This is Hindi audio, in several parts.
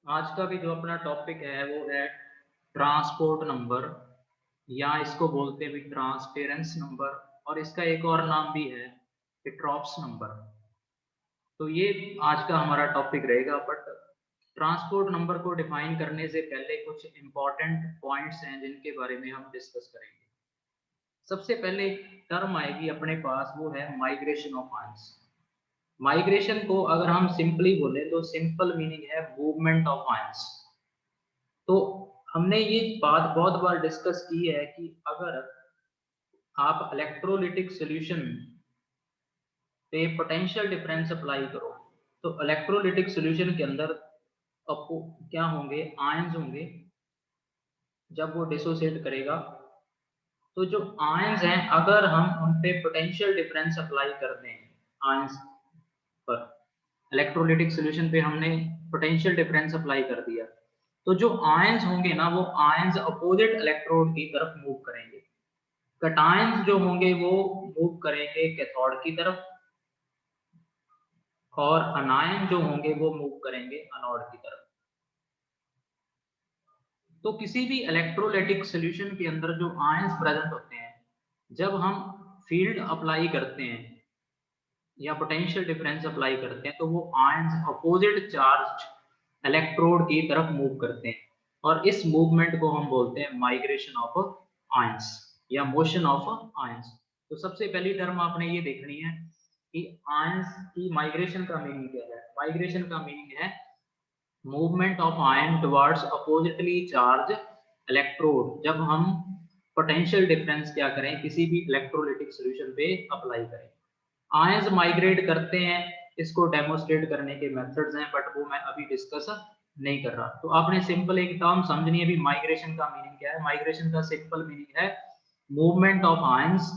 आज का भी जो अपना टॉपिक है वो है ट्रांसपोर्ट नंबर, या इसको बोलते हैं भी ट्रांसपेरेंस नंबर, और इसका एक और नाम भी है हिट्रॉप्स नंबर। तो ये आज का हमारा टॉपिक रहेगा। बट ट्रांसपोर्ट नंबर को डिफाइन करने से पहले कुछ इंपॉर्टेंट पॉइंट्स हैं जिनके बारे में हम डिस्कस करेंगे। सबसे पहले टर्म आएगी अपने पास, वो है माइग्रेशन ऑफ आयंस। माइग्रेशन को अगर हम सिंपली बोले तो सिंपल मीनिंग है मूवमेंट ऑफ आयंस। तो हमने ये बात बहुत बार डिस्कस की है कि अगर आप इलेक्ट्रोलिटिक सॉल्यूशन पे पोटेंशियल डिफरेंस अप्लाई करो तो इलेक्ट्रोलिटिक सॉल्यूशन के अंदर आपको क्या होंगे, आयंस होंगे। जब वो डिसोसिएट करेगा तो जो आयंस हैं अगर हम उन पे पोटेंशियल डिफरेंस अप्लाई कर दें आयंस पर, इलेक्ट्रोलिटिक सॉल्यूशन पे हमने पोटेंशियल डिफरेंस अप्लाई कर दिया, तो जो आयंस होंगे ना वो आयंस अपोजिट इलेक्ट्रोड की तरफ मूव करेंगे। कटायंस जो होंगे वो मूव करेंगे कैथोड की तरफ, और अनायन जो होंगे वो मूव करेंगे एनोड की तरफ। तो किसी भी इलेक्ट्रोलाइटिक सॉल्यूशन के अंदर जो आयंस प्रेजेंट होते हैं, जब हम फील्ड अप्लाई करते हैं या पोटेंशियल डिफरेंस अप्लाई करते हैं तो वो आयंस अपोजिट चार्ज इलेक्ट्रोड की तरफ मूव करते हैं, और इस मूवमेंट को हम बोलते हैं माइग्रेशन ऑफ आयंस या मोशन ऑफ आयंस। तो सबसे पहली टर्म आपने ये देखनी है कि आयंस की माइग्रेशन का मीनिंग क्या है। माइग्रेशन का मीनिंग है movement of ion towards oppositely charge electrode, जब हम पोटेंशियल डिफरेंस क्या करें किसी भी इलेक्ट्रोलिटिक सॉल्यूशन पे अप्लाई करें। आयंस माइग्रेट करते हैं, इसको डेमोस्ट्रेट करने के मेथड्स हैं बट वो मैं अभी डिस्कस नहीं कर रहा। तो आपने सिंपल एक टर्म समझनी है भी माइग्रेशन का मीनिंग क्या है। माइग्रेशन का सिंपल मीनिंग है movement of ions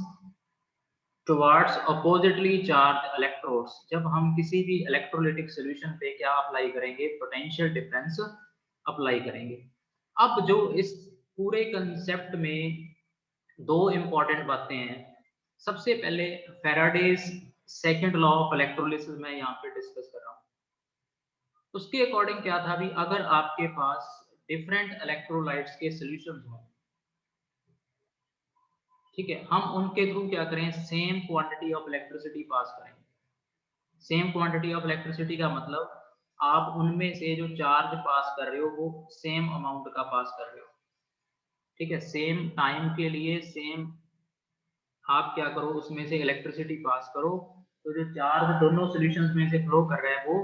towards oppositely charge electrodes, जब हम किसी भी इलेक्ट्रोलिटिक सॉल्यूशन पे क्या अप्लाई करेंगे, पोटेंशियल डिफरेंस अप्लाई करेंगे। अब जो इस पूरे कंसेप्ट में दो इंपॉर्टेंट बातें हैं। सबसे पहले Faraday's second law of electrolysis मैं यहाँ पे डिस्कस कर रहा हूँ। उसके अकॉर्डिंग क्या था भी, अगर आपके पास डिफरेंट इलेक्ट्रोलाइट्स के सॉल्यूशंस हों, ठीक है, हम उनके थ्रू क्या करें, same quantity of electricity pass करें। सेम क्वांटिटी ऑफ इलेक्ट्रिसिटी का मतलब आप उनमें से जो चार्ज पास कर रहे हो वो सेम अमाउंट का पास कर रहे हो, ठीक है। सेम टाइम के लिए सेम आप क्या करो, उसमें से इलेक्ट्रिसिटी पास करो, तो जो चार्ज दोनों सॉल्यूशंस में से फ्लो कर रहा है वो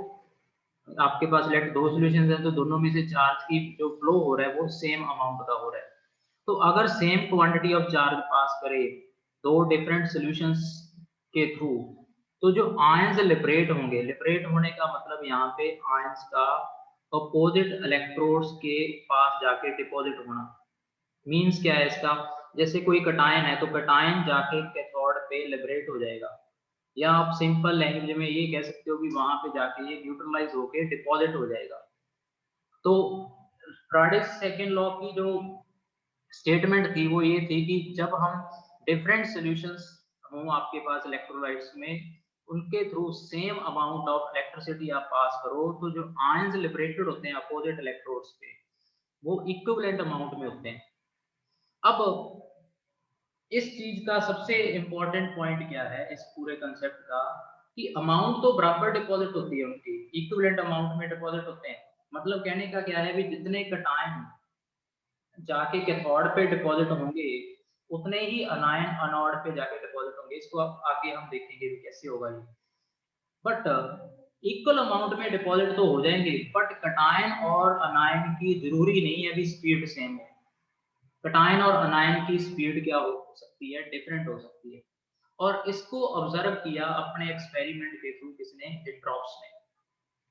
आपके पास इलेक्ट दो सॉल्यूशंस हैं तो दोनों में से चार्ज की जो फ्लो हो रहा है वो सेम अमाउंट का हो रहा है। तो अगर सेम क्वांटिटी ऑफ चार्ज पास करे दो डिफरेंट सॉल्यूशंस के थ्रू, तो जो आयंस लिबरेट होंगे, लिबरेट होने का मतलब यहाँ पे आयंस का अपोजिट इलेक्ट्रोड्स के पास जाके डिपॉजिट होना। मींस क्या है इसका, जैसे कोई कटायन है तो कटायन जाके कैथोड पे लिबरेट हो जाएगा, या आप सिंपल लैंग्वेज में ये कह सकते हो कि वहां पे जाके ये न्यूट्रलाइज होके डिपॉजिट हो जाएगा। तो फ्राडेस सेकेंड लॉ की जो स्टेटमेंट थी वो ये थी कि जब हम डिफरेंट सॉल्यूशंस हों आपके पास इलेक्ट्रोलाइट्स में, उनके through same amount of electricity आप पास करो, तो जो आयंस लिबरेटेड होते हैं अपोजिट इलेक्ट्रोड्स पे वो इक्विवेलेंट अमाउंट में होते हैं। अब इस चीज का सबसे इंपॉर्टेंट पॉइंट क्या है इस पूरे कंसेप्ट का, कि अमाउंट तो बराबर डिपॉजिट होती है, उनकी इक्विवेलेंट अमाउंट में डिपॉजिट होते हैं। मतलब कहने का क्या है भी, जितने कटायन जाके कैथोड पे डिपॉजिट होंगे उतने ही अनायन एनोड पे जाके डिपॉजिट होंगे। इसको अब आगे हम देखेंगे भी कैसे होगा ये। बट इक्वल अमाउंट में डिपॉजिट तो हो जाएंगे, बट कटायन और अनायन की जरूरी नहीं है भी स्पीड सेम हो। कटायन और अनायन की स्पीड क्या हो सकती है, डिफरेंट हो सकती है। और इसको ऑब्जर्व किया अपने एक्सपेरिमेंट के थ्रू किसने, हिट्रॉप्स ने।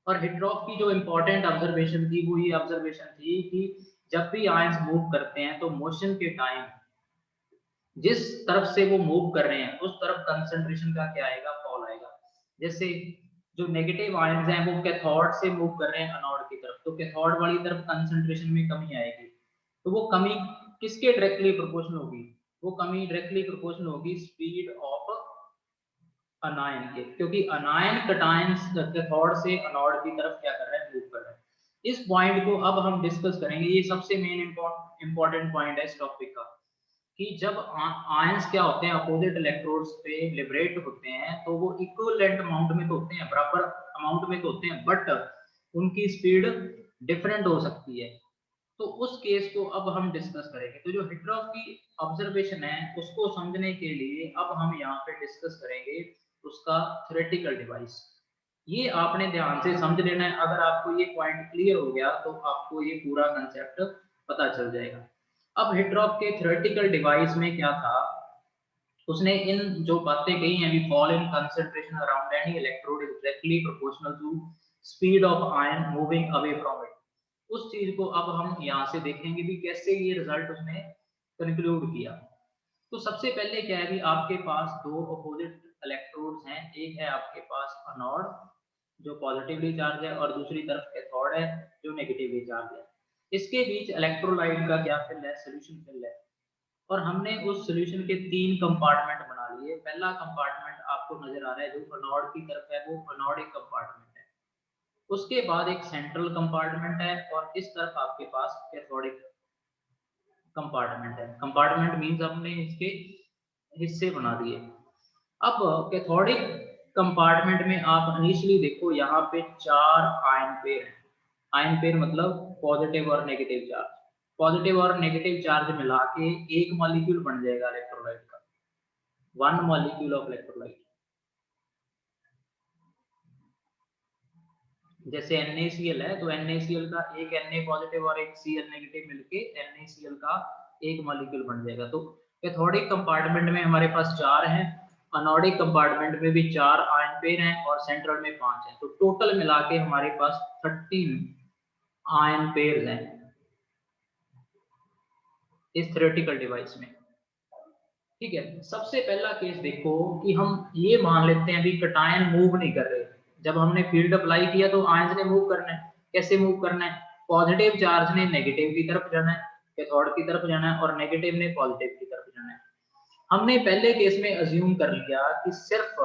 और हिट्रॉप की जो इंपॉर्टेंट ऑब्जर्वेशन थी वो ये ऑब्जर्वेशन थी कि जब भी आयंस मूव करते हैं तो मोशन के टाइम जिस तरफ से वो मूव कर रहे हैं उस तरफ कंसंट्रेशन का क्या आएगा, फॉल आएगा। जैसे जो नेगेटिव आयंस हैं वो कैथोड से मूव कर रहे हैं एनोड की तरफ, तो कैथोड वाली तरफ कंसंट्रेशन में कमी आएगी। तो वो कमी किसके डायरेक्टली प्रोपोर्शनल होगी, वो कमी डायरेक्टली प्रोपोर्शनल होगी स्पीड ऑफ अनायन के, क्योंकि अनायन कटायन कैथोड से एनोड की तरफ क्या कर रहा है, मूव कर रहा है। इस पॉइंट को अब हम डिस्कस करेंगे, ये सबसे मेन इंपॉर्टेंट पॉइंट है इस टॉपिक का, कि जब आयंस क्या होते हैं अपोजिट इलेक्ट्रोड्स पे लिबरेट होते हैं तो वो इक्विवेलेंट अमाउंट में तो होते हैं, बराबर अमाउंट में तो होते हैं, बट उनकी स्पीड डिफरेंट हो सकती है। तो उस केस को अब हम डिस्कस करेंगे। तो जो हिट्रॉफ की ऑब्जर्वेशन है उसको समझने के लिए अब हम यहाँ पे डिस्कस करेंगे उसका थ्योरेटिकल डिवाइस। ये आपने ध्यान से समझ लेना है, अगर आपको ये पॉइंट क्लियर हो गया तो आपको ये पूरा कंसेप्ट पता चल जाएगा। अब हिट्रॉफ के थ्योरेटिकल डिवाइस में क्या था, उसने इन जो बातें कही हैं, we fall in concentration around any electrode is directly proportional to speed of ion moving away from it. उस चीज को अब हम यहाँ से देखेंगे भी कैसे ये रिजल्ट उसने कंक्लूड किया। तो सबसे पहले क्या है भी आपके पास दो अपोजिट इलेक्ट्रोड्स हैं, एक है आपके पास एनोड जो पॉजिटिवली चार्ज है और दूसरी तरफ कैथोड है जो नेगेटिवली चार्ज है। इसके बीच इलेक्ट्रोलाइट का क्या फिल है, सोल्यूशन फिल है, और हमने उस सॉल्यूशन के तीन कंपार्टमेंट बना लिए। पहला कंपार्टमेंट आपको नजर आ रहा है जो एनोड की तरफ है, वो एनोडिक कंपार्टमेंट है। उसके बाद एक सेंट्रल कंपार्टमेंट है और इस तरफ आपके पास कैथोडिक कंपार्टमेंट है। कंपार्टमेंट मींस हमने इसके हिस्से बना दिए। अब कैथोडिक कंपार्टमेंट में आप इनिशियली देखो यहाँ पे चार आयन पेयर हैं। आयन पेयर मतलब पॉजिटिव और नेगेटिव चार्ज। पॉजिटिव और नेगेटिव चार्ज मिला के एक मॉलिक्यूल बन जाएगा इलेक्ट्रोलाइट का, वन मॉलिक्यूल ऑफ इलेक्ट्रोलाइट। जैसे NaCl है तो NaCl का एक Na पॉजिटिव और एक Cl नेगेटिव मिलके NaCl का एक मॉलिक्यूल बन जाएगा। तो कैथोडिक कंपार्टमेंट में हमारे पास चार हैं, एनोडिक कंपार्टमेंट में भी चार आयन पेयर हैं और सेंट्रल में पांच हैं। तो टोटल मिला के हमारे पास 13 आयन पेयर हैं इस थ्योरेटिकल डिवाइस में। ठीक है, सबसे पहला केस देखो कि हम ये मान लेते हैं अभी कटायन मूव नहीं कर रहे। जब हमने फील्ड अप्लाई किया तो आयंस ने मूव करना है। कैसे मूव करना है, पॉजिटिव चार्ज ने नेगेटिव की तरफ जाना है, कैथोड की तरफ जाना है, और नेगेटिव ने पॉजिटिव की तरफ जाना है। हमने पहले केस में अज्यूम कर लिया कि सिर्फ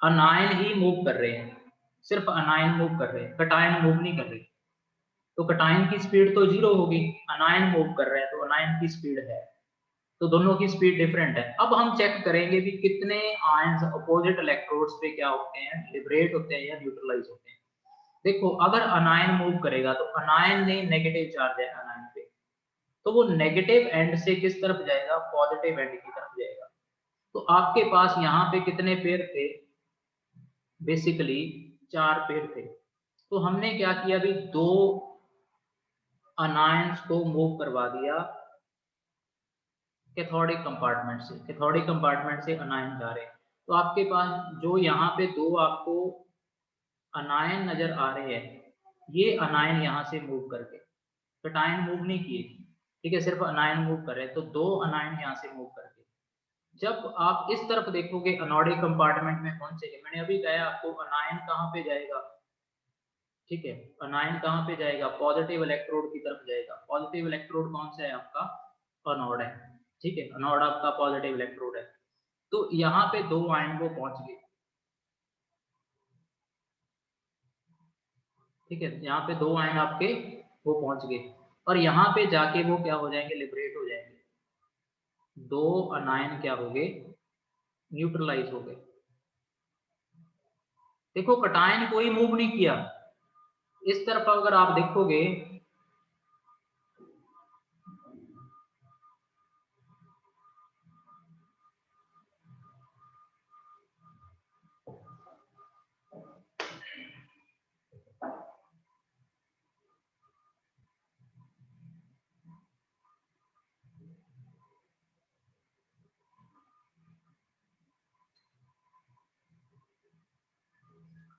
अनायन ही मूव कर रहे हैं, सिर्फ अनायन मूव कर रहे हैं, कटायन मूव नहीं कर रहे। तो कटायन की स्पीड तो जीरो होगी, अनायन मूव कर रहे हैं तो अनायन की स्पीड है, तो दोनों की स्पीड डिफरेंट है। अब हम चेक करेंगे कि कितने आयंस अपोजिट इलेक्ट्रोड्स पे क्या होते हैं, लिबरेट होते हैं या न्यूट्रलाइज होते हैं। देखो अगर अनायन मूव करेगा तो अनायन ने नेगेटिव चार्ज है अनायन पे, तो वो नेगेटिव एंड से किस तरफ जाएगा, पॉजिटिव एंड की तरफ जाएगा। तो आपके पास यहाँ पे कितने पेयर थे, बेसिकली चार पेयर थे। तो हमने क्या किया, अभी दो अनायंस को मूव करवा दिया कैथोडिक कंपार्टमेंट से, कैथोडिक कंपार्टमेंट से अनायन जा रहे हैं। तो आपके पास जो यहाँ पे दो आपको अनायन नजर आ रहे हैं, ये अनायन यहाँ से मूव करके, कटायन मूव नहीं किए, ठीक है, सिर्फ अनायन मूव कर रहे हैं। तो दो अनायन यहाँ से मूव करके जब आप इस तरफ देखोगे एनोडिक कंपार्टमेंट में पहुंचेंगे, मैंने अभी कहा आपको अनायन कहाँ पे जाएगा, ठीक है, अनायन कहाँ पे जाएगा, पॉजिटिव इलेक्ट्रोड की तरफ जाएगा। पॉजिटिव इलेक्ट्रोड कौन सा है आपका, एनोड है, ठीक है, एनोड आपका पॉजिटिव इलेक्ट्रोड है। तो यहाँ पे दो आयन वो पहुंच गए, ठीक है, यहाँ पे दो आयन आपके वो पहुंच गए और यहाँ पे जाके वो क्या हो जाएंगे, लिबरेट हो जाएंगे। दो अनायन क्या हो गए, न्यूट्रलाइज हो गए। देखो कटायन कोई मूव नहीं किया। इस तरफ अगर आप देखोगे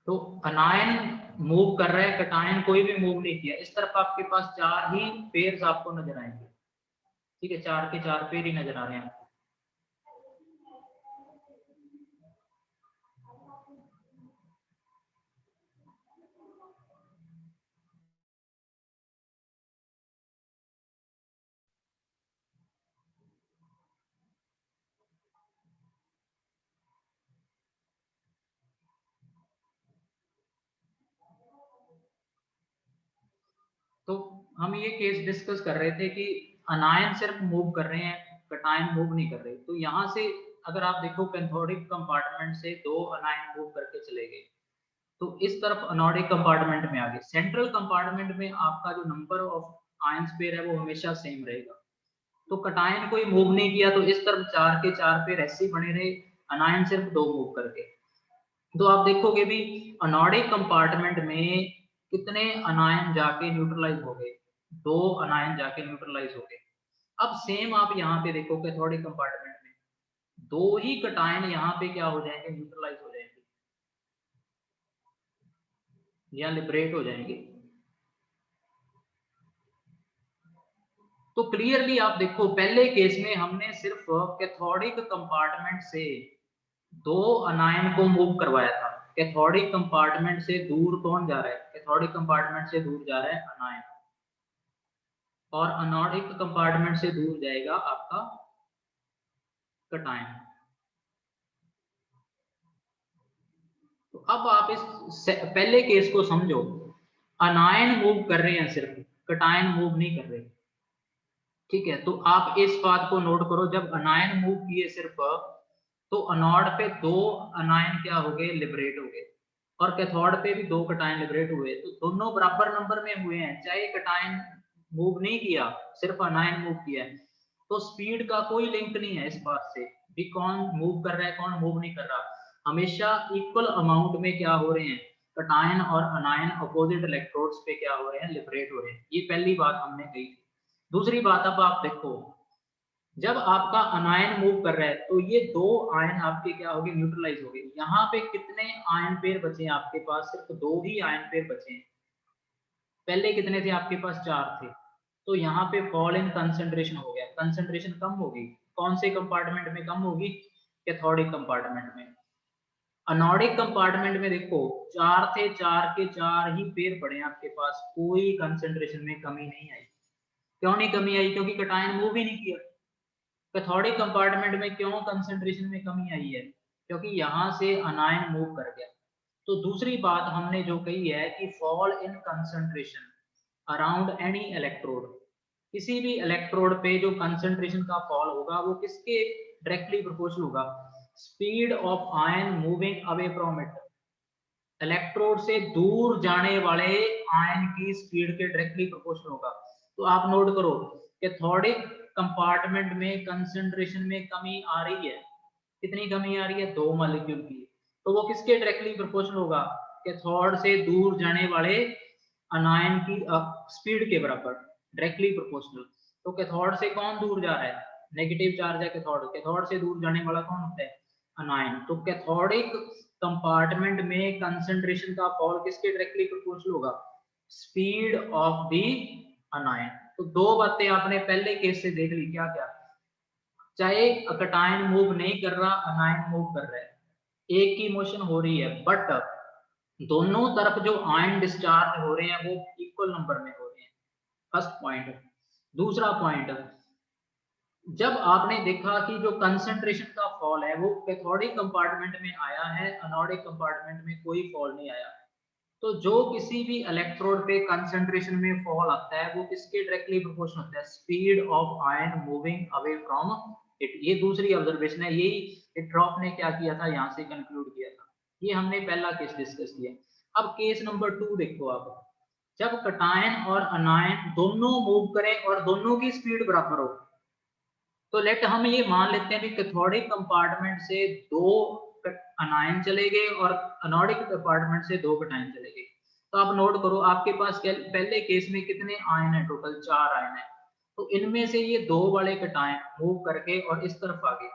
तो अनायन मूव कर रहा है, कटायन कोई भी मूव नहीं किया। इस तरफ आपके पास चार ही पेयर्स आपको नजर आएंगे, ठीक है, चार के चार पेयर ही नजर आ रहे हैं। हम ये केस डिस्कस कर रहे थे कि अनायन सिर्फ मूव कर रहे हैं, कटायन मूव नहीं कर रहे। तो यहाँ से अगर आप देखो कैथोडिक कंपार्टमेंट से दो अनायन मूव करके चले गए, तो इस तरफ अनोडिक कंपार्टमेंट में आ गए। सेंट्रल कंपार्टमेंट में आपका जो नंबर ऑफ आयंस पेयर है वो हमेशा सेम रहेगा। तो कटायन कोई मूव नहीं किया, तो इस तरफ 4 के 4 पेयर ऐसे ही बने रहे, अनायन सिर्फ 2 मूव करके। तो आप देखोगे भी अनोडिक कंपार्टमेंट में कितने अनायन जाके न्यूट्रलाइज हो गए, 2 अनायन जाके न्यूट्रलाइज हो गए। अब सेम आप यहाँ पे देखो कैथोडिक कंपार्टमेंट में 2 ही कटायन यहाँ पे क्या हो जाएंगे, न्यूट्रलाइज हो जाएंगे या लिबरेट हो जाएंगे। तो क्लियरली आप देखो पहले केस में हमने सिर्फ कैथोडिक कंपार्टमेंट से 2 अनायन को मूव करवाया था। कैथोडिक कंपार्टमेंट से दूर कौन जा रहा है, कैथोडिक कंपार्टमेंट से दूर जा रहा है अनायन, और अनोडिक कंपार्टमेंट से दूर जाएगा आपका कटायन। तो अब आप इस पहले केस को समझो, अनायन मूव कर रहे हैं सिर्फ, कटायन मूव नहीं कर रहे। ठीक है, तो आप इस बात को नोट करो, जब अनायन मूव किए सिर्फ, तो अनोड पे 2 अनायन क्या हो गए, लिबरेट हो गए, और कैथोड पे भी 2 कटायन लिबरेट हुए। तो दोनों बराबर नंबर में हुए हैं, चाहे कटायन मूव नहीं किया, सिर्फ अनायन मूव किया है। तो स्पीड का कोई लिंक नहीं है इस बात से भी कौन मूव कर रहा है कौन मूव नहीं कर रहा। हमेशा इक्वल अमाउंट में क्या हो रहे हैं, कटायन और अनायन अपोजिट इलेक्ट्रोड्स पे क्या हो रहे हैं, लिबरेट हो रहे हैं। ये पहली बात हमने कही थी। दूसरी बात, अब आप देखो जब आपका अनायन मूव कर रहा है तो ये 2 आयन आपके क्या हो गए, न्यूट्रलाइज हो गए। यहाँ पे कितने आयन पेयर बचे हैं आपके पास, सिर्फ 2 ही आयन पेयर बचे हैं। पहले कितने थे आपके पास, 4 थे। तो यहाँ पे फॉल इन कंसंट्रेशन हो गया, कंसंट्रेशन कम होगी। कौन से कंपार्टमेंट में कम होगी, कैथोडिक कंपार्टमेंट में। अनोडिक कंपार्टमेंट में देखो 4 थे, 4 के 4 ही पेयर पड़े हैं आपके पास, कोई कंसंट्रेशन में कमी नहीं आई। क्यों नहीं कमी आई, क्योंकि कटायन मूव ही नहीं किया। कैथोडिक कंपार्टमेंट में क्यों कंसंट्रेशन में कमी आई है, क्योंकि यहाँ से अनायन मूव कर गया। तो दूसरी बात हमने जो कही है कि fall in concentration around any electrode, किसी भी इलेक्ट्रोड पे जो कंसंट्रेशन का फॉल होगा वो किसके डायरेक्टली प्रोपोर्शनल होगा, speed of ion moving away from it, electrode से दूर जाने वाले आयन की स्पीड के डायरेक्टली प्रोपोर्शनल होगा। तो आप नोट करो कैथोडिक कंपार्टमेंट में कंसंट्रेशन में कमी आ रही है, कितनी कमी आ रही है, 2 मॉलिक्यूल की। तो वो किसके डायरेक्टली प्रोपोर्शनल होगा, कैथोड से दूर जाने वाले अनायन की स्पीड के बराबर, डायरेक्टली प्रोपोर्शनल। तो कैथोड से कौन दूर जा रहा है, नेगेटिव चार्ज है कैथोड, कैथोड से दूर जाने वाला कौन होता है, अनायन। तो कैथोडिक कंपार्टमेंट में कंसंट्रेशन का फॉल किसके डायरेक्टली प्रोपोर्शनल होगा, स्पीड ऑफ द अनायन। तो 2 बातें आपने पहले केस से देख ली, क्या क्या, चाहे कटायन मूव नहीं कर रहा, अनायन मूव कर रहा है, एक की मोशन हो रही है, बट दोनों तरफ जो आयन डिस्चार्ज हो रहे हैं वो इक्वल नंबर में हो रहे हैं। First point. दूसरा पॉइंट, जब आपने देखा कि जो कंसंट्रेशन का फॉल है वो कैथोडिक कंपार्टमेंट में आया है, अनोडिक कंपार्टमेंट में कोई फॉल नहीं आया। तो जो किसी भी इलेक्ट्रोड पे कंसंट्रेशन में फॉल आता है वो किसके डायरेक्टली प्रोपोर्शनल होता है, speed of ion moving away from it. ये दूसरी ऑब्जर्वेशन है, यही हिट्रॉफ ने क्या किया था, यहाँ से कंक्लूड किया था। ये हमने पहला केस डिस्कस किया। अब केस नंबर 2 देखो आप, जब कटायन और अनायन दोनों मूव करें और दोनों की स्पीड बराबर हो, तो लेट हम ये मान लेते हैं कि कैथोडिक कंपार्टमेंट से 2 अनायन चले गए और अनोडिक कंपार्टमेंट से 2 कटायन चले गए। तो आप नोट करो आपके पास पहले केस में कितने आयन है, टोटल 4 आयन है। तो इनमें से ये 2 वाले कटायन मूव करके और इस तरफ आ गए।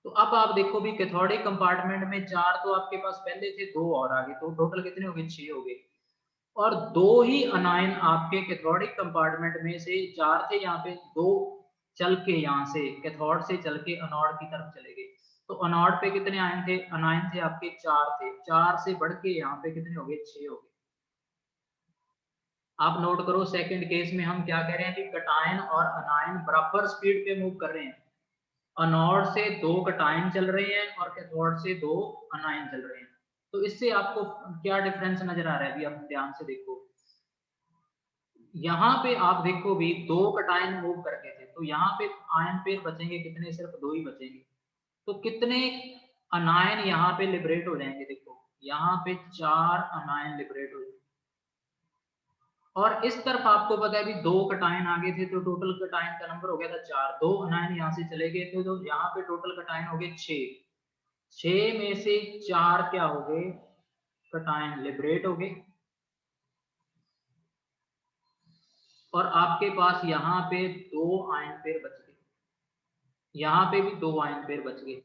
तो अब आप देखो भी कैथोडिक कंपार्टमेंट में 4 तो आपके पास पहले थे, 2 और आ गए, तो टोटल कितने हो गए, 6 हो गए। और 2 ही अनायन आपके कैथोडिक कंपार्टमेंट में से 4 थे, यहाँ पे 2 चल के यहाँ से कैथोड से चल के अनोड की तरफ चले गए। तो अनोड पे कितने आयन थे, अनायन थे आपके 4 थे, 4 से बढ़ के यहाँ पे कितने हो गए, 6 हो गए। आप नोट करो सेकंड केस में हम क्या कह रहे हैं कि कटायन और अनायन बराबर स्पीड पे मूव कर रहे हैं। अनोड से 2 कटायन चल रहे हैं और कैथोड से 2 अनायन चल रहे हैं। तो इससे आपको क्या डिफरेंस नजर आ रहा है, अभी आप ध्यान से देखो। यहाँ पे आप देखो भी 2 कटायन मूव करके थे, तो यहाँ पे आयन पेयर बचेंगे कितने, सिर्फ 2 ही बचेंगे। तो कितने अनायन यहाँ पे लिबरेट हो जाएंगे, देखो यहाँ पे 4 अनायन लिबरेट हो जाएंगे। और इस तरफ आपको पता है अभी 2 कटायन आगे थे, तो टोटल कटायन का नंबर हो गया था 4, 2 अनायन यहाँ से चले गए थे, तो यहाँ पे टोटल कटायन हो गए 6, 6 में से 4 क्या हो गए, कटायन लिबरेट हो गए। और आपके पास यहाँ पे 2 आयन पेयर बच गए, यहाँ पे भी 2 आयन पेयर बच गए।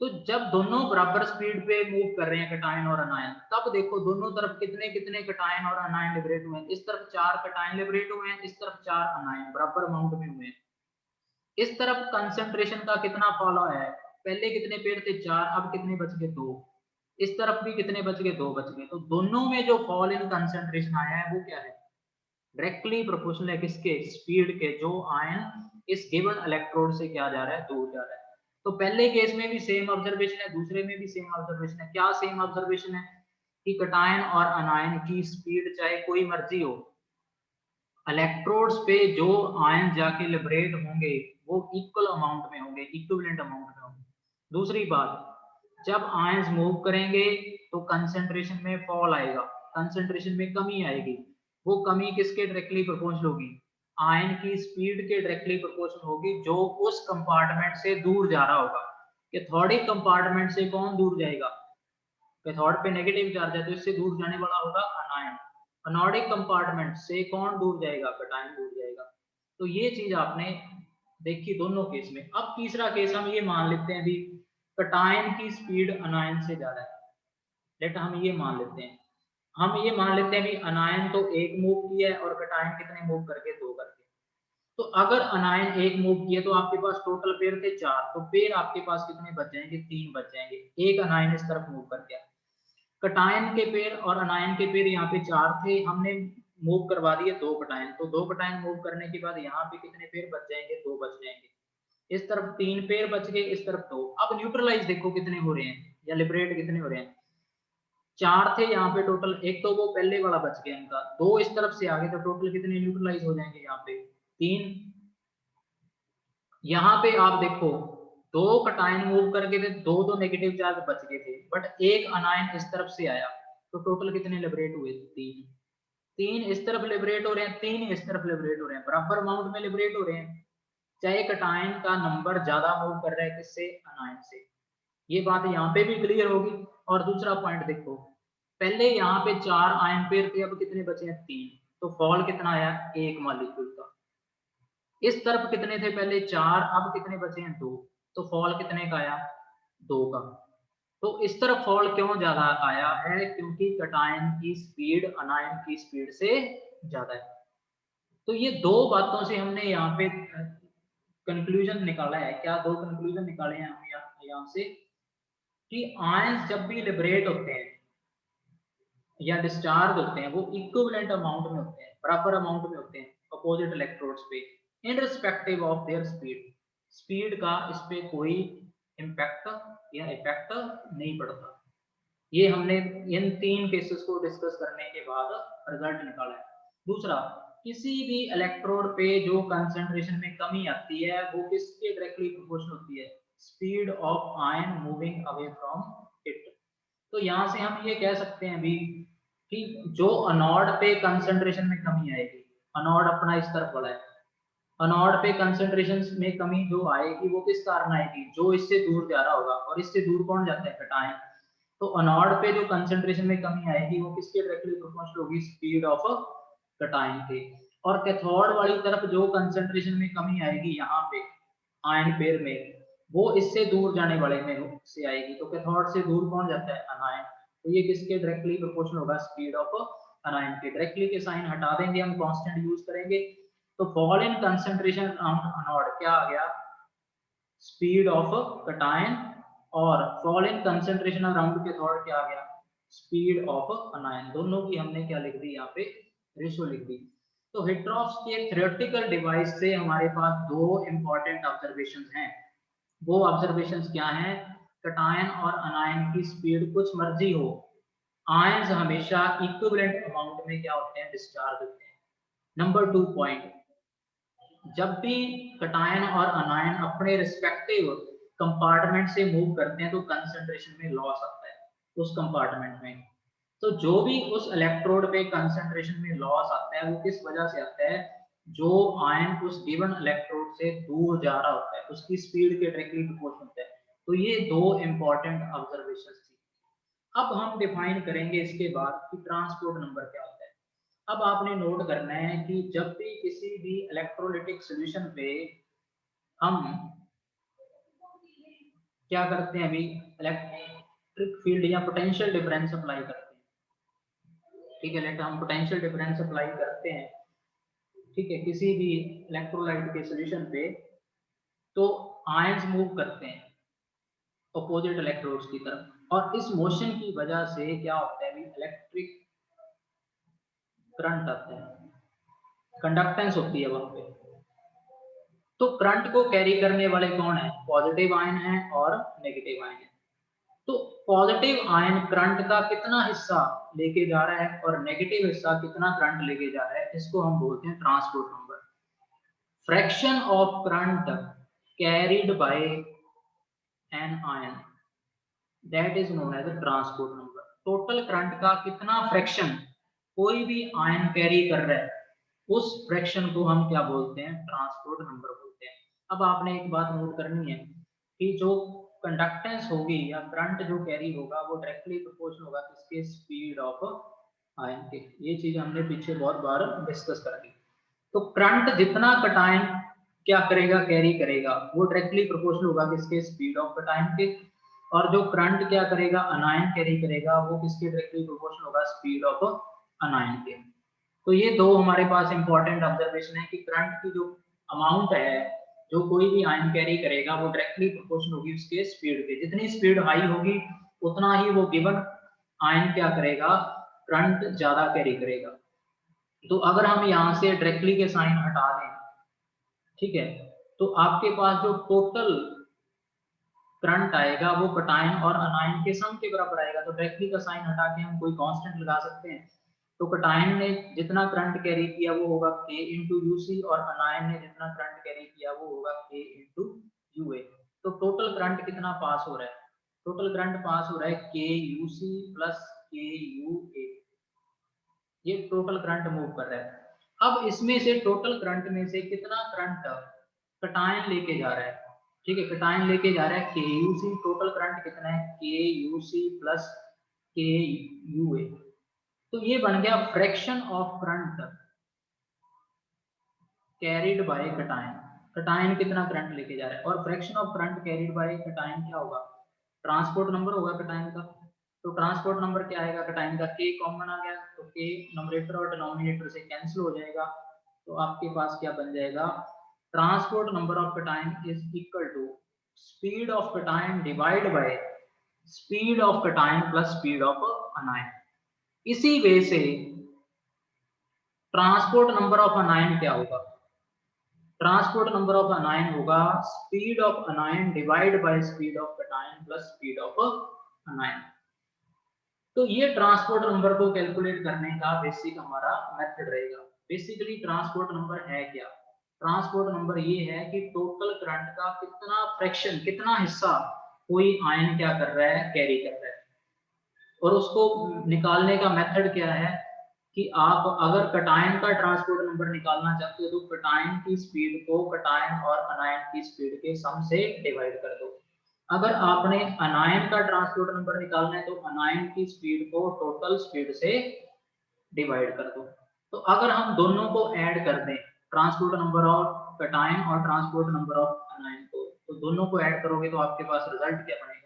तो जब दोनों बराबर स्पीड पे मूव कर रहे हैं कटायन और अनायन, तब देखो दोनों तरफ कितने कितने कटायन और अनायन लिबरेट हुए हैं। इस तरफ 4 कटायन लिबरेट हुए हैं, इस तरफ 4 अनायन बराबर अमाउंट में हुए हैं। इस तरफ कंसंट्रेशन का कितना फॉल आया है, पहले कितने पेड़ थे 4, अब कितने बच गए 2। इस तरफ भी कितने बच गए 2 बच गए। तो दोनों में जो फॉल इन कंसंट्रेशन आया है वो क्या है, डायरेक्टली प्रोपोर्शनल है किसके, स्पीड के, जो आयन इस गिवन इलेक्ट्रोड से क्या जा रहा है, दूर जा रहा है। तो पहले केस में भी सेम ऑब्जर्वेशन है, दूसरे में भी सेम ऑब्जर्वेशन है। क्या सेम ऑब्जर्वेशन है कि कटायन और अनायन की स्पीड चाहे कोई मर्जी हो, इलेक्ट्रोड्स पे जो आयन जाके लिबरेट होंगे वो इक्वल अमाउंट में होंगे, इक्विवेलेंट अमाउंट में होंगे। दूसरी बात, जब आयंस मूव करेंगे तो कंसंट्रेशन में फॉल आएगा, कंसंट्रेशन में कमी आएगी। वो कमी किसके डायरेक्टली प्रोपोर्शनल होगी, आयन की स्पीड के डायरेक्टली प्रोपोर्शनल होगी, जो उस कंपार्टमेंट से दूर जा रहा होगा। कैथोडिक कंपार्टमेंट से कौन दूर जाएगा, कैथोड पे नेगेटिव चार्ज है तो इससे दूर जाने वाला होगा अनायन। अनोडिक कंपार्टमेंट से कौन दूर जाएगा, कटायन दूर जाएगा। तो ये चीज आपने देखी दोनों केस में। अब तीसरा केस हम ये मान लेते हैं भी कटायन की स्पीड अनायन से ज्यादा है। लेट हम ये मान लेते हैं, हम ये मान लेते हैं भी अनायन तो 1 मूव किया है और कटायन कितने मूव करके, 2 करके। तो अगर अनायन 1 मूव किया तो आपके पास टोटल पेयर थे 4, तो पेयर आपके पास कितने बच जाएंगे, 3 बच जाएंगे। एक अनायन इस तरफ मूव कर गया। कटायन के पेयर और अनायन के पेयर यहाँ पे 4 थे, हमने मूव करवा दिए 2 कटायन, तो 2 कटायन मूव करने के बाद यहाँ पे कितने पेयर बच जाएंगे, 2 बच जाएंगे। इस तरफ 3 पेयर बच गए, इस तरफ 2। अब न्यूट्रलाइज देखो कितने हो रहे हैं या लिबरेट कितने हो रहे हैं, 4 थे यहाँ पे टोटल, एक तो वो पहले वाला बच गया इनका, 2 इस तरफ से आ गए, तो टोटल कितने न्यूट्रलाइज हो जाएंगे यहाँ पे 3। यहाँ पे आप देखो 2 कटायन मूव करके थे, 2 तो नेगेटिव चार्ज बच गए थे, बट एक अनायन इस तरफ से आया, तो टोटल कितने लिबरेट हुए, 3। 3 इस तरफ लिबरेट हो रहे हैं, 3 इस तरफ लिबरेट हो रहे हैं, बराबर अमाउंट में लिबरेट हो रहे हैं। चाहे कटायन का नंबर ज्यादा मूव कर रहा है किससे, अनायन से। ये बात यहाँ पे भी क्लियर होगी। और दूसरा पॉइंट देखो, पहले यहाँ पे 4 आयन पेयर थे, अब कितने बचे हैं, 3। तो फॉल कितना आया, 1 मॉलिक्यूल का। इस तरफ कितने थे पहले, 4, अब कितने बचे हैं, 2। तो फॉल कितने का आया, 2 का। तो इस तरफ फॉल क्यों ज्यादा आया है, क्योंकि कटायन की स्पीड अनायन की स्पीड से ज्यादा है। तो ये 2 बातों से हमने यहाँ पे कंक्लूजन निकाला है। क्या 2 कंक्लूजन निकाले हैं हम यहाँ से, कि आयंस जब भी लिबरेट होते हैं या डिस्चार्ज होते हैं वो इक्विवेलेंट अमाउंट में होते हैं, बराबर अमाउंट में होते हैं अपोजिट इलेक्ट्रोड्स पे, इनरिस्पेक्टिव ऑफ देयर स्पीड। स्पीड का इस पे कोई इम्पैक्ट या इफेक्ट नहीं पड़ता। ये हमने इन 3 केसेस को डिस्कस करने के बाद रिजल्ट निकाला है। दूसरा, किसी भी इलेक्ट्रोड पे जो कंसंट्रेशन में कमी आती है वो किसके डायरेक्टली प्रोपोर्शनल होती है, speed of ion moving away from it. तो यहाँ से हम ये कह सकते हैं भी कि जो अनोड पे कंसंट्रेशन में कमी आएगी, अनोड अपना इस तरफ वाला है, अनोड पे कंसंट्रेशन में कमी जो आएगी वो किस कारण आएगी, जो इससे दूर जा रहा होगा। और इससे दूर कौन जाता है, कटायन। तो अनोड पे जो कंसंट्रेशन में कमी आएगी वो किसके डायरेक्टली प्रोपोर्शनल होगी, स्पीड ऑफ कटायन के। और कैथोड वाली तरफ जो कंसंट्रेशन में कमी आएगी यहाँ पे आयन पेयर में, वो इससे दूर जाने वाले में से आएगी। तो कैथोड से दूर कौन जाता है, अनायन। तो ये किसके डायरेक्टली प्रोपोर्शनल होगा, स्पीड ऑफ अनायन के। डायरेक्टली के साइन हटा देंगे, हम कांस्टेंट यूज करेंगे। तो fall in concentration around anode क्या आ गया, स्पीड ऑफ कटायन। और fall in concentration around cathode क्या आ गया, स्पीड ऑफ अनायन। दोनों की हमने क्या लिख दी यहाँ पे, रेशियो लिख दी। तो हिट्रॉफ्स के थ्योरेटिकल डिवाइस से हमारे पास 2 इंपॉर्टेंट ऑब्जर्वेशंस हैं। वो ऑब्जर्वेशंस क्या हैं, कटायन और अनायन की स्पीड कुछ मर्जी हो, आयंस हमेशा इक्विवेलेंट अमाउंट में क्या होते हैं, डिस्चार्ज होते हैं। नंबर 2 पॉइंट, जब भी कटायन और अनायन अपने रिस्पेक्टिव कंपार्टमेंट से मूव करते हैं तो कंसंट्रेशन में लॉस आता है उस कंपार्टमेंट में। तो जो भी उस इलेक्ट्रोड पे कंसंट्रेशन में लॉस आता है वो किस वजह से आता है, जो आयन उस गिवन इलेक्ट्रोड से दूर जा रहा होता है उसकी स्पीड के डायरेक्टली प्रोपोर्शनल होता है। तो ये दो इंपॉर्टेंट ऑब्जर्वेशंस थी। अब हम डिफाइन करेंगे इसके बाद कि ट्रांसपोर्ट नंबर क्या होता है। अब आपने नोट करना है कि जब भी किसी भी इलेक्ट्रोलिटिक सॉल्यूशन पे हम क्या करते हैं, अभी इलेक्ट्रिक फील्ड या पोटेंशियल डिफरेंस अप्लाई करते हैं, ठीक है, लेट हम पोटेंशियल डिफरेंस अप्लाई करते हैं, ठीक है, किसी भी इलेक्ट्रोलाइट के सॉल्यूशन पे, तो आयंस मूव करते हैं अपोजिट इलेक्ट्रोड्स की तरफ, और इस मोशन की वजह से क्या होता है, इलेक्ट्रिक करंट आता है, कंडक्टेंस होती है वहां पे। तो करंट को कैरी करने वाले कौन है, पॉजिटिव आयन है और नेगेटिव आयन है। तो पॉजिटिव आयन करंट का कितना हिस्सा लेके जा रहा है और नेगेटिव हिस्सा कितना करंट लेके जा रहा है, इसको हम बोलते हैं transport number. Fraction of current carried by an ion, that is known as transport number. Total current का कितना फ्रैक्शन कोई भी आयन कैरी कर रहा है, उस फ्रैक्शन को हम क्या बोलते हैं, ट्रांसपोर्ट नंबर बोलते हैं। अब आपने एक बात नोट करनी है कि जो कंडक्टेंस होगी या करंट जो कैरी होगा वो डायरेक्टली प्रोपोर्शनल होगा किसके, स्पीड ऑफ आयन के। ये चीज हमने पीछे बहुत बार डिस्कस कर दी। तो करंट जितना कटायन क्या करेगा, कैरी करेगा, वो डायरेक्टली प्रोपोर्शनल होगा किसके, स्पीड ऑफ कटायन के। और जो करंट क्या करेगा, अनायन कैरी करेगा, वो किसके डायरेक्टली प्रोपोर्शनल होगा, स्पीड ऑफ अनायन के। तो ये दो हमारे पास इंपॉर्टेंट ऑब्जर्वेशन है कि करंट की जो अमाउंट है जो कोई भी आयन कैरी करेगा वो डायरेक्टली प्रोपोर्शनल होगी उसके स्पीड के। जितनी स्पीड हाई होगी उतना ही वो गिवन आयन क्या करेगा, करंट ज्यादा कैरी करेगा। तो अगर हम यहाँ से डायरेक्टली के साइन हटा दें, ठीक है, तो आपके पास जो टोटल करंट आएगा वो कटायन और अनायन के सम के बराबर आएगा। तो डायरेक्टली का साइन हटा के हम कोई कांस्टेंट लगा सकते हैं। तो कटायन ने जितना करंट कैरी किया वो होगा K इंटू यूसी, और अनायन ने जितना करंट कैरी किया वो होगा K इंटू यूए। तो टोटल करंट कितना पास हो रहा है, टोटल करंट पास हो रहा है K u c plus K u a, ये टोटल करंट मूव कर रहा है। अब इसमें से टोटल करंट में से कितना करंट कटायन लेके जा रहा है, ठीक है, कटायन लेके जा रहा है के यूसी, टोटल करंट कितना है, के यूसी प्लस के यूए। तो ये बन गया fraction of current carried bye cation. Cation कितना करंट लेके जा रहा है, और fraction of current carried bye cation क्या होगा, ट्रांसपोर्ट नंबर होगा कटायन का। तो ट्रांसपोर्ट नंबर क्या आएगा कटायन का, के कॉमन आ गया, तो के न्यूमरेटर और डिनोमिनेटर से कैंसिल हो जाएगा। तो आपके पास क्या बन जाएगा, transport number of cation is equal to speed of cation divide by speed of cation plus speed of anion. इसी वे से ट्रांसपोर्ट नंबर ऑफ अनायन क्या होगा, ट्रांसपोर्ट नंबर ऑफ अनायन होगा speed of अनायन divide by speed of cation plus speed of अनायन। तो ये ट्रांसपोर्ट नंबर को कैलकुलेट करने का बेसिक हमारा मेथड रहेगा। बेसिकली ट्रांसपोर्ट नंबर है क्या, ट्रांसपोर्ट नंबर ये है कि टोटल करंट का कितना फ्रैक्शन, कितना हिस्सा कोई आयन क्या कर रहा है, कैरी कर रहा है। और उसको निकालने का मेथड क्या है कि आप अगर कटायन का ट्रांसपोर्ट नंबर निकालना चाहते हो तो कटायन की स्पीड को कटायन और अनायन की स्पीड के सम से डिवाइड कर दो। अगर आपने अनायन का ट्रांसपोर्ट नंबर निकालना है तो अनायन की स्पीड को टोटल स्पीड से डिवाइड कर दो। तो अगर हम दोनों को ऐड कर दें, ट्रांसपोर्ट नंबर ऑफ कटायन और ट्रांसपोर्ट नंबर ऑफ अनायन को, तो दोनों को ऐड करोगे तो आपके पास रिजल्ट क्या बनेगा,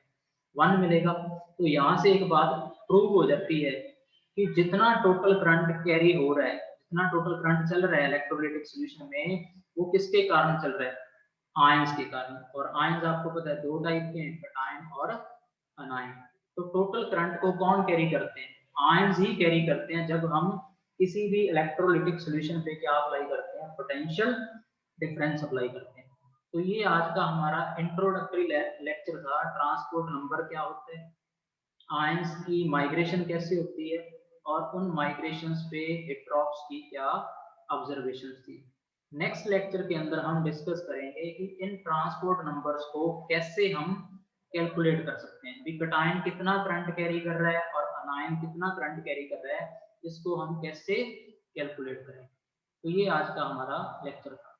1 मिलेगा। तो यहाँ से एक बात प्रूव हो जाती है कि जितना टोटल करंट कैरी हो रहा है, जितना टोटल करंट चल रहा है इलेक्ट्रोलाइटिक सॉल्यूशन में, वो किसके कारण चल रहा है, आयंस के कारण। और आयंस आपको पता है दो टाइप के हैं, कटायन और अनायन। तो टोटल करंट को कौन कैरी करते हैं, आयंस ही कैरी करते हैं। जब हम किसी भी इलेक्ट्रोलाइटिक सॉल्यूशन पे क्या अप्लाई करते हैं, पोटेंशियल डिफरेंस अप्लाई करते हैं। तो ये आज का हमारा इंट्रोडक्टरी लेक्चर था, ट्रांसपोर्ट नंबर क्या होते हैं, आयंस की माइग्रेशन कैसे होती है, और उन माइग्रेशंस पे हिट ड्रॉप्स की क्या ऑब्जर्वेशन थी। नेक्स्ट लेक्चर के अंदर हम डिस्कस करेंगे कि इन ट्रांसपोर्ट नंबर्स को कैसे हम कैलकुलेट कर सकते हैं। अभी कटायन कितना करंट कैरी कर रहा है और अनायन कितना करंट कैरी कर रहा है, इसको हम कैसे कैलकुलेट करें। तो ये आज का हमारा लेक्चर था।